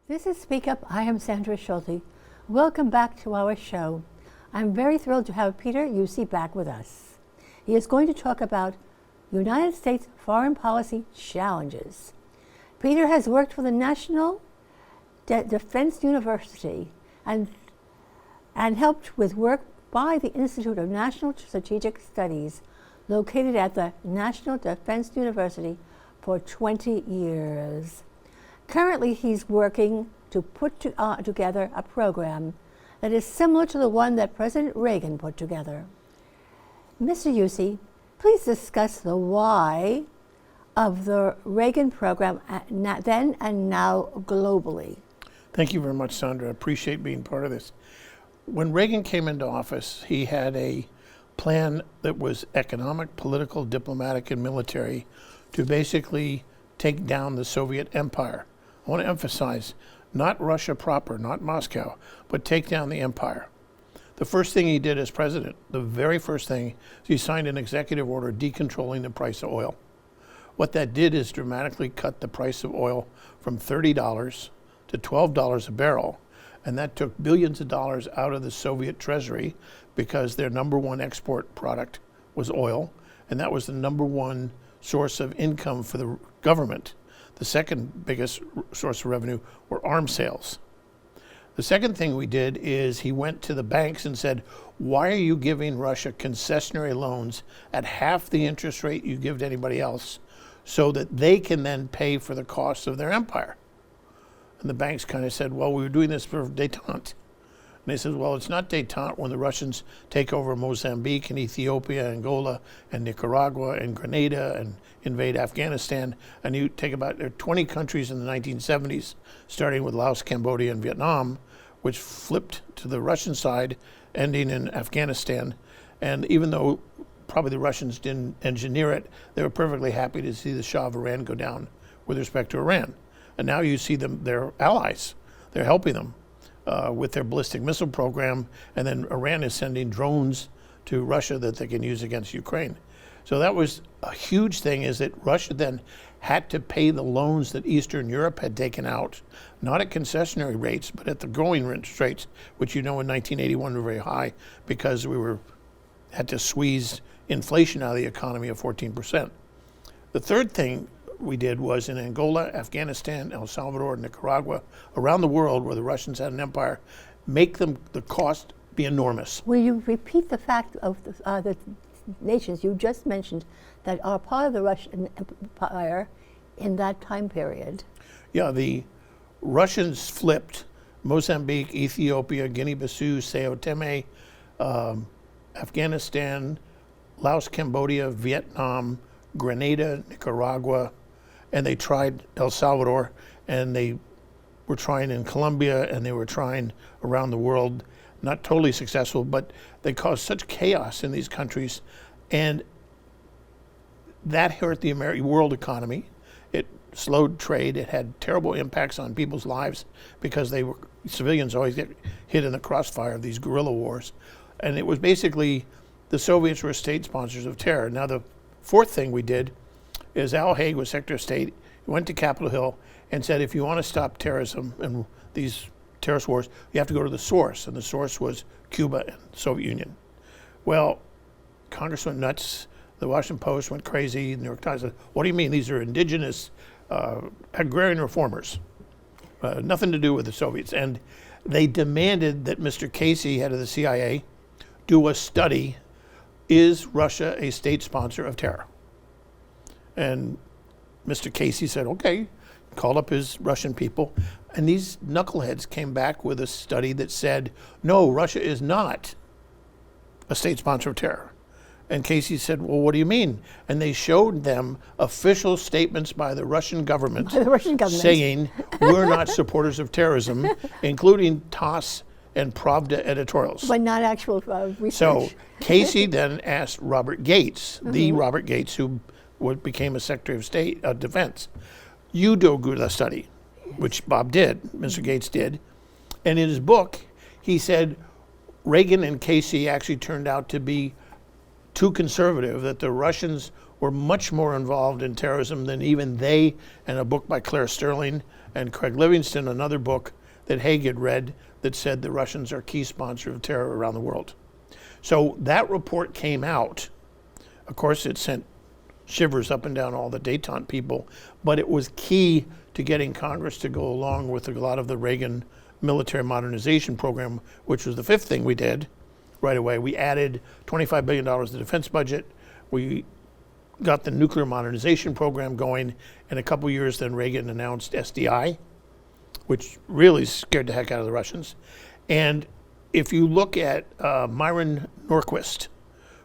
This is Speak Up. I am Sandra Schulte. Welcome back to our show. I'm very thrilled to have Peter Jussi back with us. He is going to talk about United States foreign policy challenges. Peter has worked for the National Defense University and helped with work by the Institute of National Strategic Studies, located at the National Defense University for 20 years. Currently, he's working to put together a program that is similar to the one that President Reagan put together. Mr. Jussi, please discuss the why of the Reagan program then and now globally. Thank you very much, Sandra. I appreciate being part of this. When Reagan came into office, he had a plan that was economic, political, diplomatic, and military to basically take down the Soviet empire. I want to emphasize, not Russia proper, not Moscow, but take down the empire. The first thing he did as president, the very first thing, he signed an executive order decontrolling the price of oil. What that did is dramatically cut the price of oil from $30 to $12 a barrel, and that took billions of dollars out of the Soviet treasury because their number one export product was oil, and that was the number one source of income for the government. The second biggest source of revenue were arms sales. The second thing we did is he went to the banks and said, why are you giving Russia concessionary loans at half the interest rate you give to anybody else so that they can then pay for the cost of their empire? And the banks kind of said, well, we were doing this for détente. And they said, well, it's not détente when the Russians take over Mozambique and Ethiopia, Angola, and Nicaragua, and Grenada, and invade Afghanistan. And you take about 20 countries in the 1970s, starting with Laos, Cambodia, and Vietnam, which flipped to the Russian side, ending in Afghanistan. And even though probably the Russians didn't engineer it, they were perfectly happy to see the Shah of Iran go down with respect to Iran. And now you see them, they're allies. They're helping them. With their ballistic missile program, and then Iran is sending drones to Russia that they can use against Ukraine. So that was a huge thing, is that Russia then had to pay the loans that Eastern Europe had taken out, not at concessionary rates, but at the going interest rates, which you know in 1981 were very high because we had to squeeze inflation out of the economy of 14%. The third thing we did was in Angola, Afghanistan, El Salvador, Nicaragua, around the world where the Russians had an empire, make them the cost be enormous. Will you repeat the fact of the nations you just mentioned that are part of the Russian empire in that time period? Yeah, the Russians flipped Mozambique, Ethiopia, Guinea-Bissau, Sao Tome, Afghanistan, Laos, Cambodia, Vietnam, Grenada, Nicaragua, and they tried El Salvador, and they were trying in Colombia, and they were trying around the world. Not totally successful, but they caused such chaos in these countries, and that hurt the world economy. It slowed trade. It had terrible impacts on people's lives because civilians always get hit in the crossfire of these guerrilla wars. And it was basically the Soviets were state sponsors of terror. Now the fourth thing we did is Al Haig was Secretary of State. He went to Capitol Hill and said, if you want to stop terrorism and these terrorist wars, you have to go to the source. And the source was Cuba and the Soviet Union. Well, Congress went nuts. The Washington Post went crazy. The New York Times said, what do you mean? These are indigenous agrarian reformers. Nothing to do with the Soviets. And they demanded that Mr. Casey, head of the CIA, do a study. Is Russia a state sponsor of terror? And Mr. Casey said, okay, called up his Russian people. And these knuckleheads came back with a study that said, no, Russia is not a state sponsor of terror. And Casey said, well, what do you mean? And they showed them official statements by the Russian government, saying, we're not supporters of terrorism, including TASS and Pravda editorials. But not actual research. So Casey then asked Robert Gates, the Robert Gates who became a Secretary of State of Defense, you do a study, which Bob did, Mr. Gates did. And in his book, he said Reagan and Casey actually turned out to be too conservative, that the Russians were much more involved in terrorism than even they, and a book by Claire Sterling and Craig Livingston, another book that Haig had read that said the Russians are key sponsor of terror around the world. So that report came out. Of course, it sent shivers up and down all the détente people, but it was key to getting Congress to go along with a lot of the Reagan military modernization program, which was the fifth thing we did right away. We added $25 billion to the defense budget. We got the nuclear modernization program going. In a couple years, then Reagan announced SDI, which really scared the heck out of the Russians. And if you look at Myron Norquist,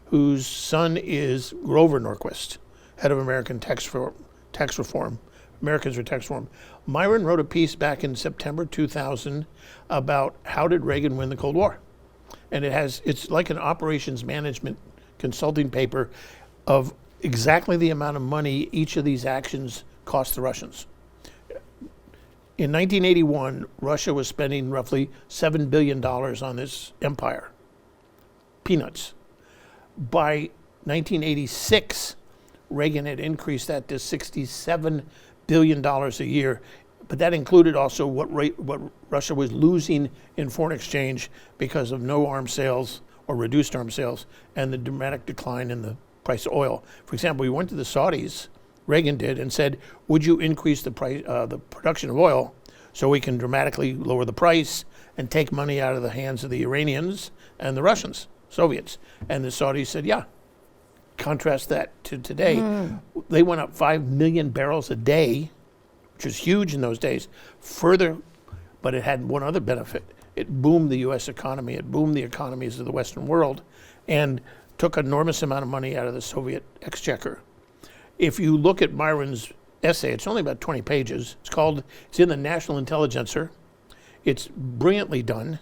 whose son is Grover Norquist, head of American tax reform, Americans for Tax Reform. Myron wrote a piece back in September 2000 about how did Reagan win the Cold War. And it's like an operations management consulting paper of exactly the amount of money each of these actions cost the Russians. In 1981, Russia was spending roughly $7 billion on this empire. Peanuts. By 1986, Reagan had increased that to $67 billion a year, but that included also what Russia was losing in foreign exchange because of no arms sales or reduced arms sales and the dramatic decline in the price of oil. For example, we went to the Saudis, Reagan did, and said, would you increase the price, the production of oil so we can dramatically lower the price and take money out of the hands of the Iranians and the Russians, Soviets? And the Saudis said, yeah. Contrast that to today. They went up 5 million barrels a day, which was huge in those days. Further, but it had one other benefit. It boomed the U.S. economy. It boomed the economies of the Western world and took an enormous amount of money out of the Soviet exchequer. If you look at Myron's essay, it's only about 20 pages. It's in the National Intelligencer. It's brilliantly done.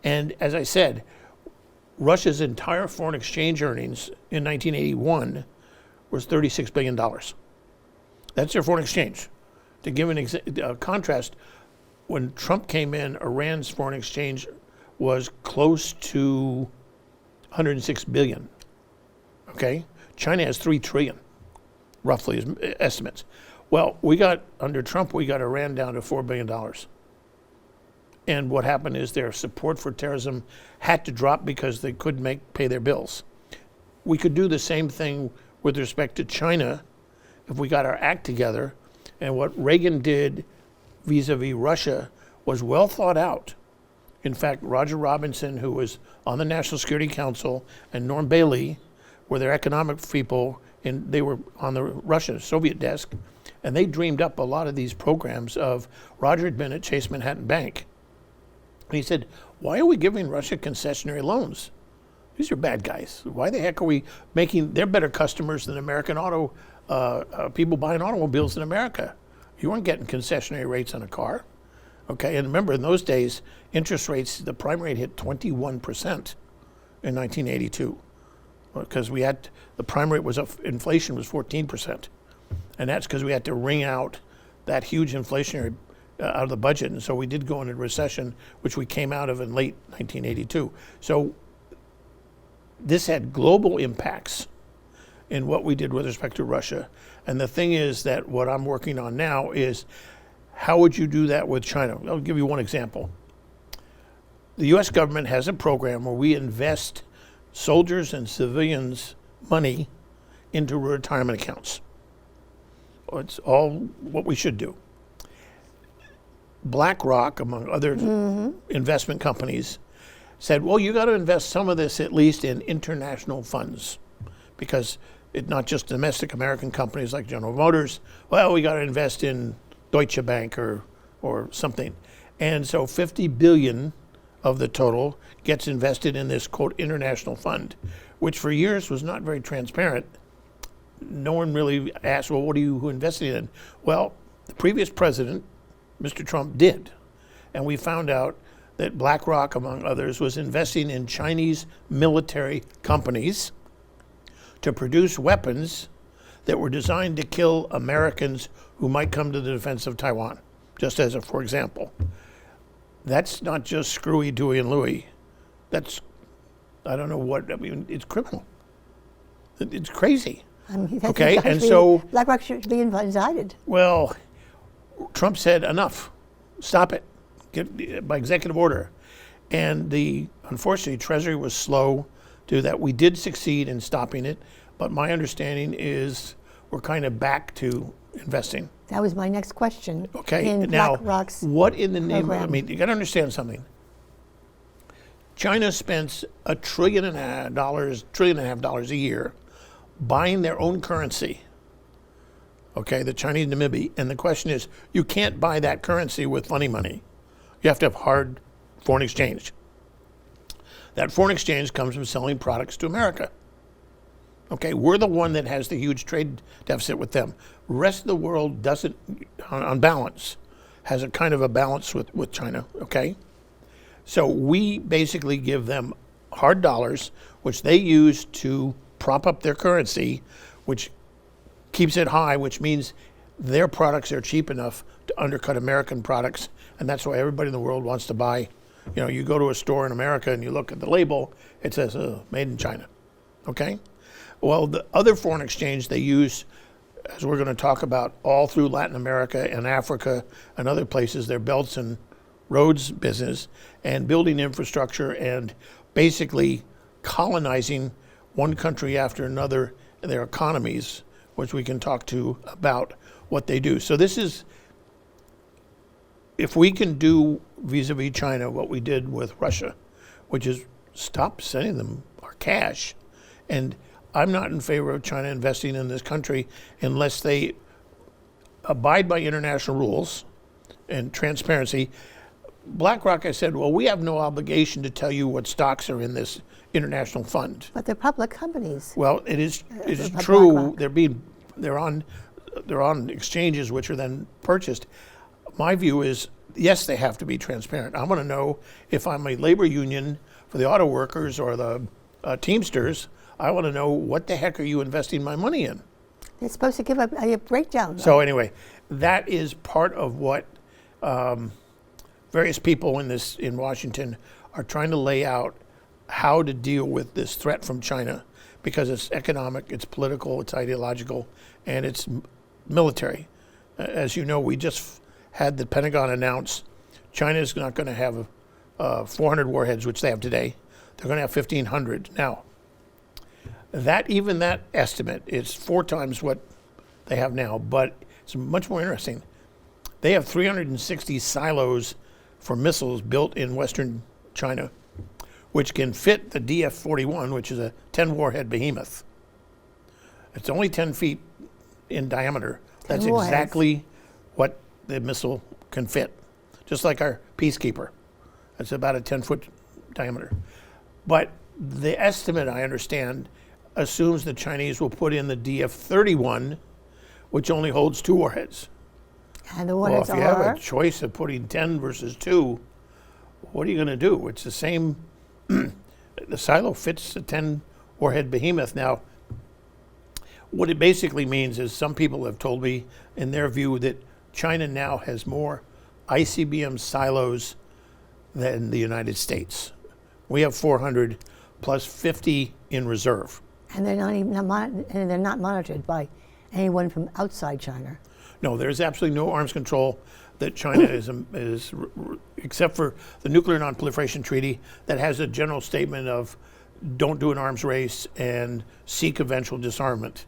And as I said, Russia's entire foreign exchange earnings in 1981 was $36 billion. That's their foreign exchange. To give an contrast, when Trump came in, Iran's foreign exchange was close to 106 billion. Okay? China has 3 trillion, roughly, is estimates. Well, under Trump, we got Iran down to $4 billion. And what happened is their support for terrorism had to drop because they couldn't pay their bills. We could do the same thing with respect to China if we got our act together. And what Reagan did vis-a-vis Russia was well thought out. In fact, Roger Robinson, who was on the National Security Council, and Norm Bailey were their economic people, and they were on the Russian Soviet desk, and they dreamed up a lot of these programs of, Roger had been at Chase Manhattan Bank. And he said, why are we giving Russia concessionary loans? These are bad guys. Why the heck are we they're better customers than American people buying automobiles in America. You weren't getting concessionary rates on a car. Okay, and remember in those days, interest rates, the prime rate hit 21% in 1982. Because the prime rate inflation was 14%. And that's because we had to wring out that huge inflationary out of the budget, and so we did go into recession, which we came out of in late 1982. So this had global impacts in what we did with respect to Russia. And the thing is that what I'm working on now is how would you do that with China? I'll give you one example. The U.S. government has a program where we invest soldiers and civilians' money into retirement accounts. It's all what we should do. BlackRock, among other investment companies, said, well, you got to invest some of this at least in international funds because it's not just domestic American companies like General Motors. Well, we got to invest in Deutsche Bank or something. And so 50 billion of the total gets invested in this, quote, international fund, which for years was not very transparent. No one really asked, well, what are you who invested in? Well, the previous president, Mr. Trump, did. And we found out that BlackRock, among others, was investing in Chinese military companies to produce weapons that were designed to kill Americans who might come to the defense of Taiwan, just as for example. That's not just screwy Dewey and Louie. That's, I don't know what, I mean, it's criminal. It's crazy. Okay, and so BlackRock should be indicted. Well, Trump said enough. stop it, by executive order. And unfortunately, Treasury was slow to do that. We did succeed in stopping it, but my understanding is we're kind of back to investing. That was my next question. Okay, In now, BlackRock's what in the name of, program. I mean, you got to understand something. China spends $1.5 trillion a year buying their own currency. Okay, the Chinese renminbi. And the question is, you can't buy that currency with funny money. You have to have hard foreign exchange. That foreign exchange comes from selling products to America. Okay, we're the one that has the huge trade deficit with them. The rest of the world doesn't, on balance, has a kind of a balance with China, okay? So we basically give them hard dollars, which they use to prop up their currency, which keeps it high, which means their products are cheap enough to undercut American products, and that's why everybody in the world wants to buy. You know, you go to a store in America and you look at the label, it says, made in China, okay? Well, the other foreign exchange they use, as we're going to talk about, all through Latin America and Africa and other places, their belts and roads business and building infrastructure and basically colonizing one country after another, their economies, which we can talk to about what they do. So this is, if we can do vis-a-vis China what we did with Russia, which is stop sending them our cash. And I'm not in favor of China investing in this country unless they abide by international rules and transparency. BlackRock, I said, well, we have no obligation to tell you what stocks are in this international fund. But they're public companies. Well, it is BlackRock. true. They're on exchanges which are then purchased. My view is, yes, they have to be transparent. I want to know if I'm a labor union for the auto workers or the Teamsters. I want to know what the heck are you investing my money in? They're supposed to give a breakdown. So anyway, that is part of what various people in Washington are trying to lay out how to deal with this threat from China, because it's economic, it's political, it's ideological, and it's military. As you know, we just had the Pentagon announce China's not going to have 400 warheads, which they have today. They're going to have 1,500. Now, that estimate is 4 times what they have now, but it's much more interesting. They have 360 silos for missiles built in Western China, which can fit the DF-41, which is a 10-warhead behemoth. It's only 10 feet in diameter. That's warheads. Exactly what the missile can fit, just like our Peacekeeper. It's about a 10-foot diameter. But the estimate, I understand, assumes the Chinese will put in the DF-31, which only holds 2 warheads. And the Well, warheads if you have a choice of putting 10 versus 2, what are you going to do? It's the same. The silo fits a 10-warhead behemoth. Now, what it basically means is some people have told me, in their view, that China now has more ICBM silos than the United States. We have 400 plus 50 in reserve. And they're not monitored by anyone from outside China. No, there's absolutely no arms control that China is except for the Nuclear Non-Proliferation Treaty that has a general statement of don't do an arms race and seek eventual disarmament.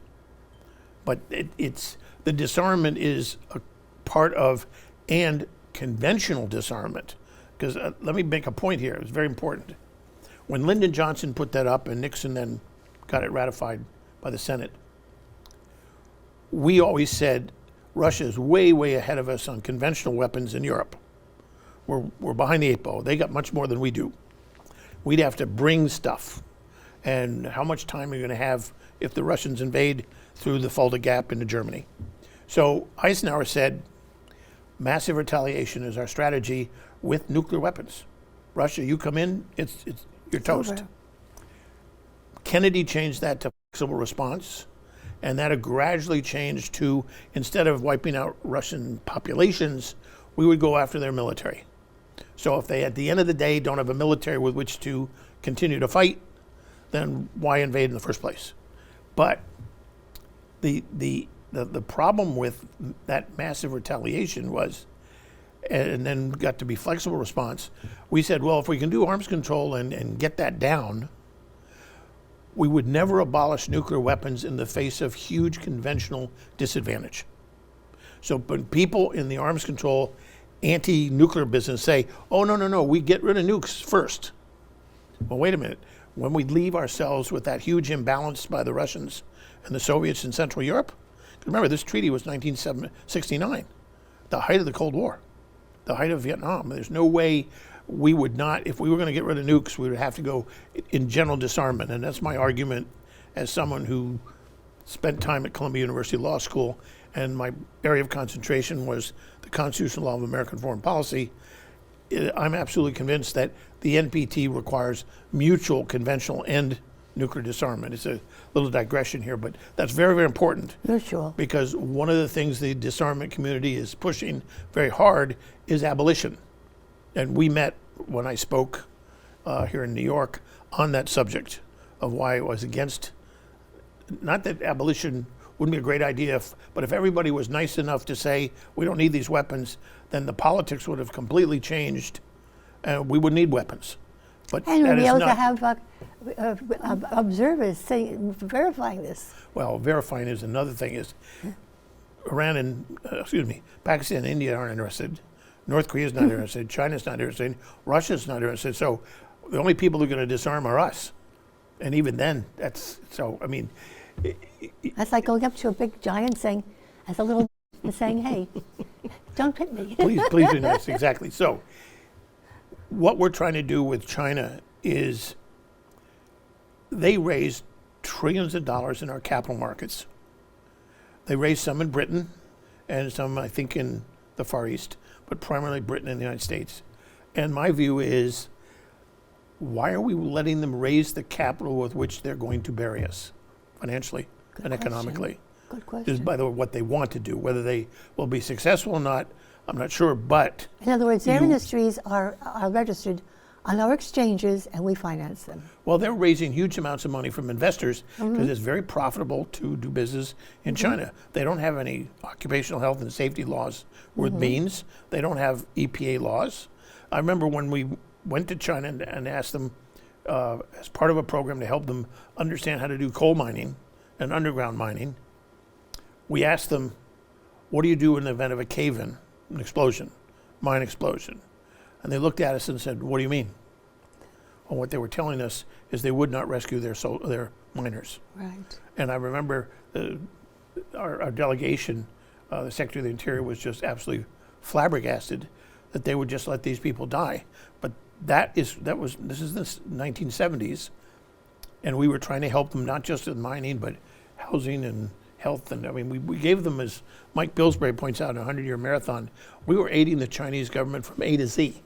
But the disarmament is a part of, and conventional disarmament. Because let me make a point here, it's very important. When Lyndon Johnson put that up and Nixon then got it ratified by the Senate, we always said Russia is way, way ahead of us on conventional weapons in Europe. We're behind the 8 ball. They got much more than we do. We'd have to bring stuff. And how much time are you going to have if the Russians invade through the Fulda Gap into Germany? So Eisenhower said, massive retaliation is our strategy with nuclear weapons. Russia, you come in, you're toast. Over. Kennedy changed that to flexible response, and that had gradually changed to, instead of wiping out Russian populations, we would go after their military. So if they, at the end of the day, don't have a military with which to continue to fight, then why invade in the first place? But the problem with that massive retaliation was and then got to be flexible response, we said, well, if we can do arms control and get that down, we would never abolish nuclear weapons in the face of huge conventional disadvantage. So when people in the arms control anti-nuclear business say, oh, no, we get rid of nukes first. Well, wait a minute. When we leave ourselves with that huge imbalance by the Russians and the Soviets in Central Europe, remember, this treaty was 1969, the height of the Cold War, the height of Vietnam. There's no way we would not, if we were going to get rid of nukes, we would have to go in general disarmament. And that's my argument as someone who spent time at Columbia University Law School, and my area of concentration was the constitutional law of American foreign policy. I'm absolutely convinced that the NPT requires mutual conventional and nuclear disarmament. It's a little digression here, but that's very, very important. Mutual. Because one of the things the disarmament community is pushing very hard is abolition. And we met when I spoke here in New York on that subject of why it was against, not that abolition wouldn't be a great idea, but if everybody was nice enough to say, we don't need these weapons, then the politics would have completely changed and we would need weapons. But and that we'll be is able not, to have observers verifying this. well, verifying is another thing. Is Iran and Pakistan and India aren't interested. North Korea is not interested. China's not interested. Russia's not interested. So the only people who are going to disarm are us. And even then, that's so. I mean, That's like going up to a big giant saying, as a little and saying, hey, don't hit me. please be nice. Exactly. So what we're trying to do with China is they raise trillions of dollars in our capital markets. They raise some in Britain and some, I think, in the Far East, but primarily Britain and the United States. And my view is, why are we letting them raise the capital with which they're going to bury us financially and economically? Good question. Just by the way, what they want to do. Whether they will be successful or not, I'm not sure, but in other words, their industries are registered on our exchanges and we finance them. well, they're raising huge amounts of money from investors because it's very profitable to do business in China. They don't have any occupational health and safety laws worth beans. They don't have EPA laws. I remember when we went to China and asked them, as part of a program to help them understand how to do coal mining and underground mining, we asked them, what do you do in the event of a cave-in, an explosion, mine explosion? And they looked at us and said, what do you mean? Well, what they were telling us is they would not rescue their miners. Right. And I remember our delegation, the Secretary of the Interior was just absolutely flabbergasted that they would just let these people die. But this is the 1970s, and we were trying to help them not just in mining, but housing and health. And I mean, we gave them, as Mike Pillsbury points out in a 100-year marathon, we were aiding the Chinese government from A to Z,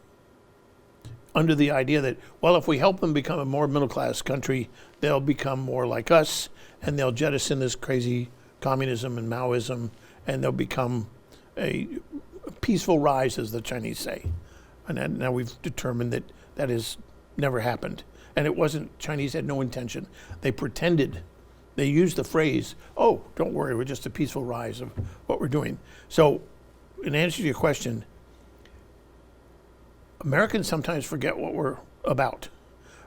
under the idea that, well, if we help them become a more middle-class country, they'll become more like us, and they'll jettison this crazy communism and Maoism, and they'll become a peaceful rise, as the Chinese say. And now we've determined that that has never happened. And it wasn't, Chinese had no intention. They pretended, they used the phrase, oh, don't worry, we're just a peaceful rise of what we're doing. So in answer to your question, Americans sometimes forget what we're about.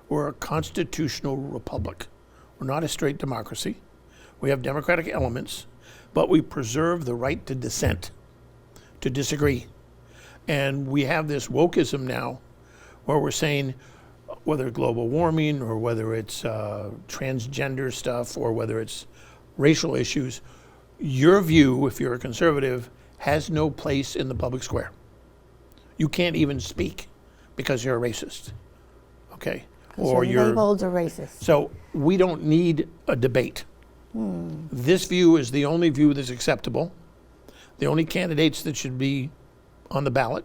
We're a constitutional republic. We're not a straight democracy. We have democratic elements, but we preserve the right to dissent, to disagree. And we have this wokeism now where we're saying, whether global warming or whether it's transgender stuff or whether it's racial issues, your view, if you're a conservative, has no place in the public square. You can't even speak because you're a racist, okay? Or you're labeled a racist. So we don't need a debate. This view is the only view that's acceptable, the only candidates that should be on the ballot,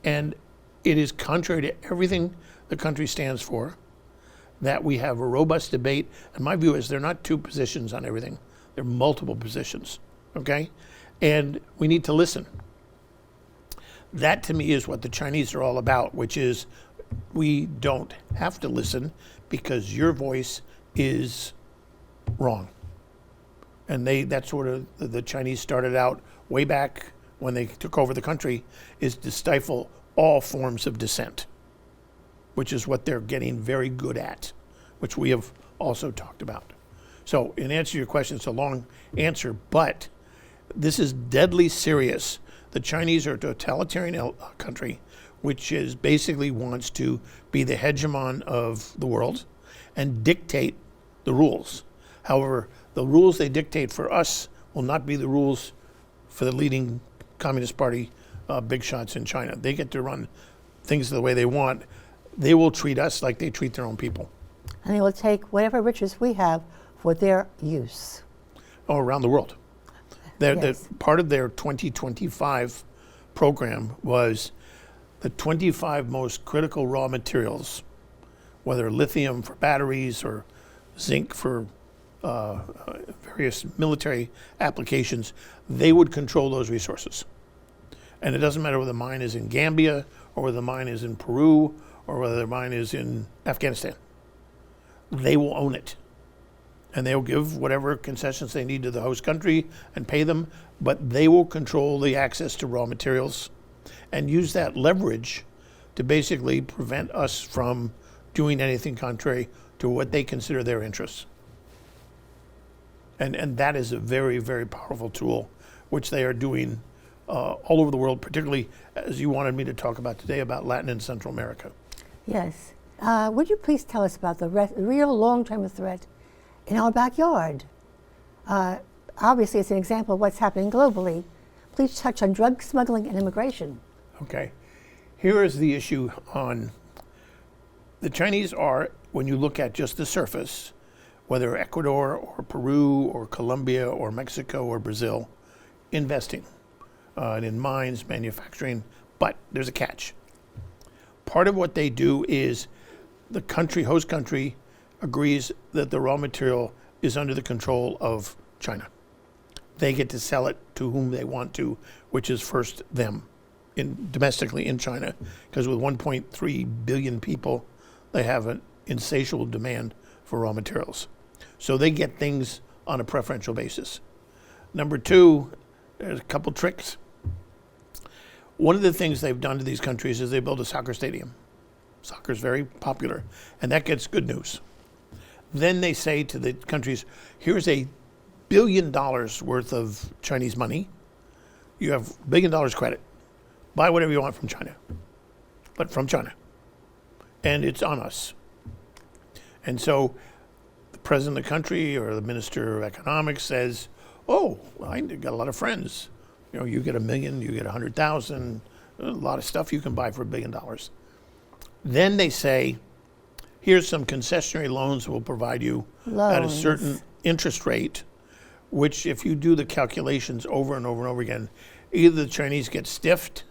and it is contrary to everything the country stands for that we have a robust debate. And my view is there are not two positions on everything. There are multiple positions, okay? And we need to listen. That to me is what the Chinese are all about, which is we don't have to listen because your voice is wrong. And that's sort of, the Chinese started out way back when they took over the country is to stifle all forms of dissent, which is what they're getting very good at, which we have also talked about. So in answer to your question, it's a long answer, but this is deadly serious. The Chinese are a totalitarian country, which is basically wants to be the hegemon of the world and dictate the rules. However, the rules they dictate for us will not be the rules for the leading Communist Party big shots in China. They get to run things the way they want. They will treat us like they treat their own people. And they will take whatever riches we have for their use. Oh, around the world. Yes. Part of their 2025 program was the 25 most critical raw materials, whether lithium for batteries or zinc for various military applications, they would control those resources. And it doesn't matter whether the mine is in Gambia or whether the mine is in Peru or whether the mine is in Afghanistan. They will own it. And they'll give whatever concessions they need to the host country and pay them, but they will control the access to raw materials and use that leverage to basically prevent us from doing anything contrary to what they consider their interests. And that is a very, very powerful tool, which they are doing all over the world, particularly as you wanted me to talk about today about Latin and Central America. Yes. Would you please tell us about the real long-term threat in our backyard? Obviously, it's an example of what's happening globally. Please touch on drug smuggling and immigration. Okay. Here is the issue on the Chinese are, when you look at just the surface, whether Ecuador or Peru or Colombia or Mexico or Brazil, investing in mines, manufacturing, but there's a catch. Part of what they do is the host country agrees that the raw material is under the control of China. They get to sell it to whom they want to, which is first them, domestically in China, because with 1.3 billion people, they have an insatiable demand for raw materials. So they get things on a preferential basis. Number two, there's a couple tricks. One of the things they've done to these countries is they build a soccer stadium. Soccer is very popular, and that gets good news. Then they say to the countries, here's $1 billion worth of Chinese money. You have $1 billion credit. Buy whatever you want from China, but from China. And it's on us. And so the president of the country or the minister of economics says, oh, well, I got a lot of friends. You get $1 million, you get 100,000, a lot of stuff you can buy for $1 billion. Then they say, here's some concessionary loans we'll provide you at a certain interest rate, which if you do the calculations over and over and over again, either the Chinese get stiffed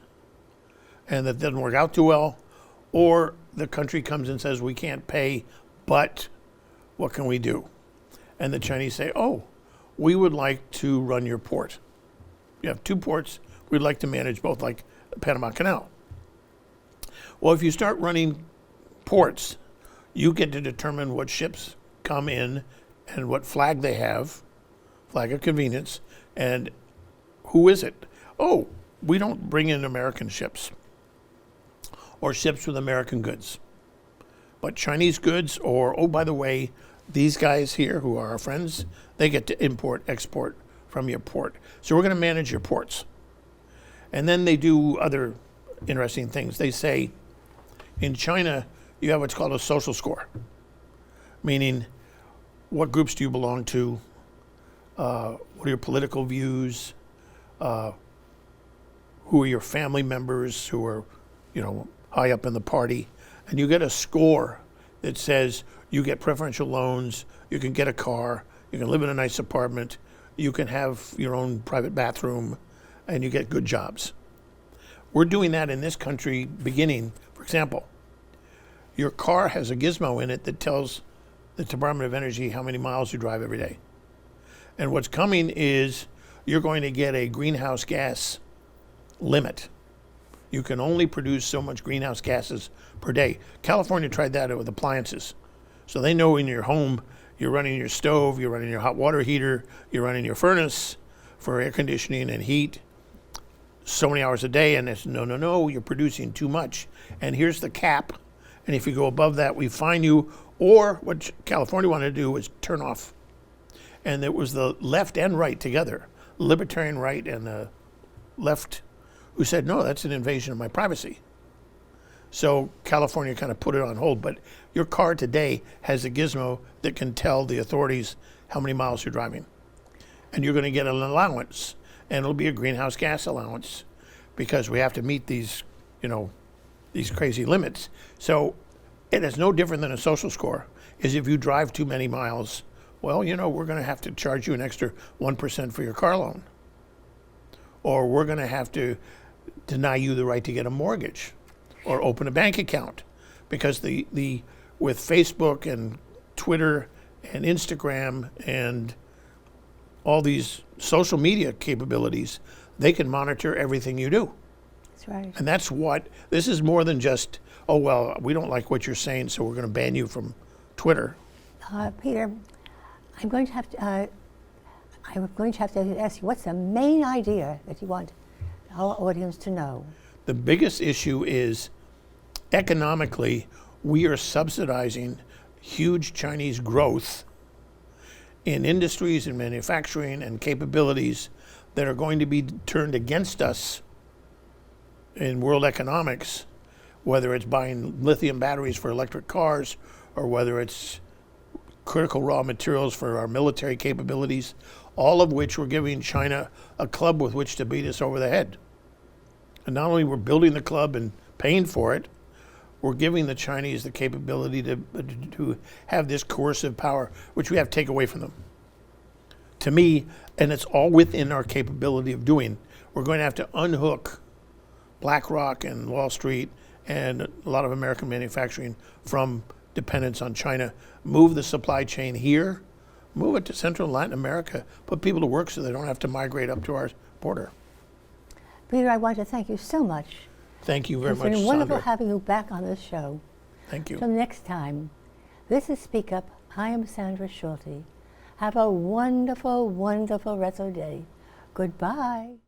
and that doesn't work out too well, or the country comes and says, we can't pay, but what can we do? And the Chinese say, oh, we would like to run your port. You have 2 ports, we'd like to manage both, like the Panama Canal. Well, if you start running ports, you get to determine what ships come in and what flag they have, flag of convenience, and who is it? Oh, we don't bring in American ships or ships with American goods, but Chinese goods, or, oh, by the way, these guys here who are our friends, they get to import, export from your port. So we're going to manage your ports. And then they do other interesting things. They say, in China, you have what's called a social score, meaning what groups do you belong to, what are your political views, who are your family members who are, high up in the party, and you get a score that says you get preferential loans, you can get a car, you can live in a nice apartment, you can have your own private bathroom, and you get good jobs. We're doing that in this country beginning. For example, your car has a gizmo in it that tells the Department of Energy how many miles you drive every day. And what's coming is you're going to get a greenhouse gas limit. You can only produce so much greenhouse gases per day. California tried that with appliances. So they know in your home, you're running your stove, you're running your hot water heater, you're running your furnace for air conditioning and heat. so many hours a day, and it's no, you're producing too much, and here's the cap, and if you go above that, we fine you. Or what California wanted to do was turn off, and it was the left and right together, libertarian right and the left, who said, no, that's an invasion of my privacy. So California kind of put it on hold, but your car today has a gizmo that can tell the authorities how many miles you're driving. And you're going to get an allowance, and it'll be a greenhouse gas allowance because we have to meet these, these crazy limits. So it is no different than a social score. Is if you drive too many miles, well, we're going to have to charge you an extra 1% for your car loan. Or we're going to have to deny you the right to get a mortgage or open a bank account, because with Facebook and Twitter and Instagram and all these social media capabilities, they can monitor everything you do. That's right. And this is more than just, oh, well, we don't like what you're saying, so we're going to ban you from Twitter. Peter, I'm going to have to ask you, what's the main idea that you want our audience to know? The biggest issue is economically, we are subsidizing huge Chinese growth in industries and manufacturing and capabilities that are going to be turned against us in world economics, whether it's buying lithium batteries for electric cars or whether it's critical raw materials for our military capabilities, all of which we're giving China a club with which to beat us over the head. And not only we're building the club and paying for it, we're giving the Chinese the capability to have this coercive power, which we have to take away from them. To me, and it's all within our capability of doing, we're going to have to unhook BlackRock and Wall Street and a lot of American manufacturing from dependence on China, move the supply chain here, move it to Central and Latin America, put people to work so they don't have to migrate up to our border. Peter, I want to thank you so much. Thank you very much, It's been Sandra. wonderful having you back on this show. Thank you. Till next time, this is Speak Up. I am Sandra Schulte. Have a wonderful, wonderful rest of the day. Goodbye.